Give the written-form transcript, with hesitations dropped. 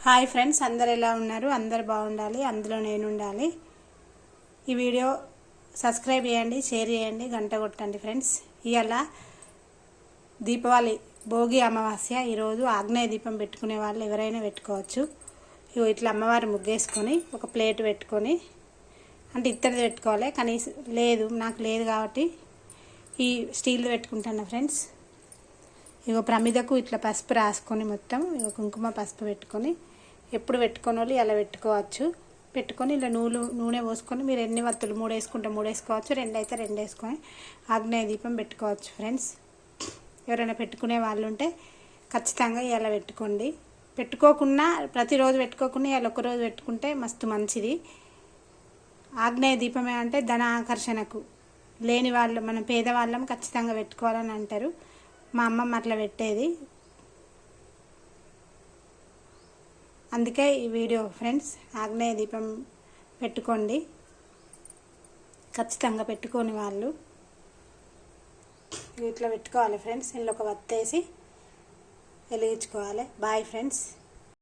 Hi friends, అందరు ఎలా ఉన్నారు? అందరు బాగుండాలి, అందులో నేను ఉండాలి. ఈ వీడియో సబ్స్క్రైబ్ చేయండి, షేర్ చేయండి, గంట కొట్టండి ఫ్రెండ్స్. ఇవాళ దీపావళి, భోగి అమావాస్య. ఈరోజు ఆగ్నేయ దీపం పెట్టుకునే వాళ్ళు ఎవరైనా పెట్టుకోవచ్చు. ఇట్లా అమ్మవారు ముగ్గేసుకొని ఒక ప్లేట్ పెట్టుకొని, అంటే ఇత్తడిది పెట్టుకోవాలి, కానీ నాకు లేదు కాబట్టి ఈ స్టీల్ది పెట్టుకుంటాను ఫ్రెండ్స్. ప్రమిదకు ఇట్లా పసుపు రాసుకొని, మొత్తం కుంకుమ పసుపు పెట్టుకొని, ఎప్పుడు పెట్టుకొని వాళ్ళు ఇలా పెట్టుకోవచ్చు. పెట్టుకొని ఇలా నూనె పోసుకొని, మీరు ఎన్ని వత్తులు 3 వేసుకుంటే 3 వేసుకోవచ్చు, 2 అయితే 2 వేసుకొని ఆగ్నేయ దీపం పెట్టుకోవచ్చు ఫ్రెండ్స్. ఎవరైనా పెట్టుకునే వాళ్ళు ఉంటే ఖచ్చితంగా ఇలా పెట్టుకోండి. పెట్టుకోకుండా ప్రతిరోజు పెట్టుకోకుండా ఇలా ఒకరోజు పెట్టుకుంటే మస్తు మంచిది. ఆగ్నేయ దీపమే అంటే ధన ఆకర్షణకు, లేని వాళ్ళు, మనం పేదవాళ్ళం ఖచ్చితంగా పెట్టుకోవాలని అంటారు. మా అమ్మమ్మ అట్లా పెట్టేది. అందుకే ఈ వీడియో ఫ్రెండ్స్. ఆగ్నేయ దీపం పెట్టుకోండి, ఖచ్చితంగా పెట్టుకోని వాళ్ళు ఇట్లా పెట్టుకోవాలి ఫ్రెండ్స్. ఇందులో ఒక వత్తేసి వెలిగించుకోవాలి. Bye friends.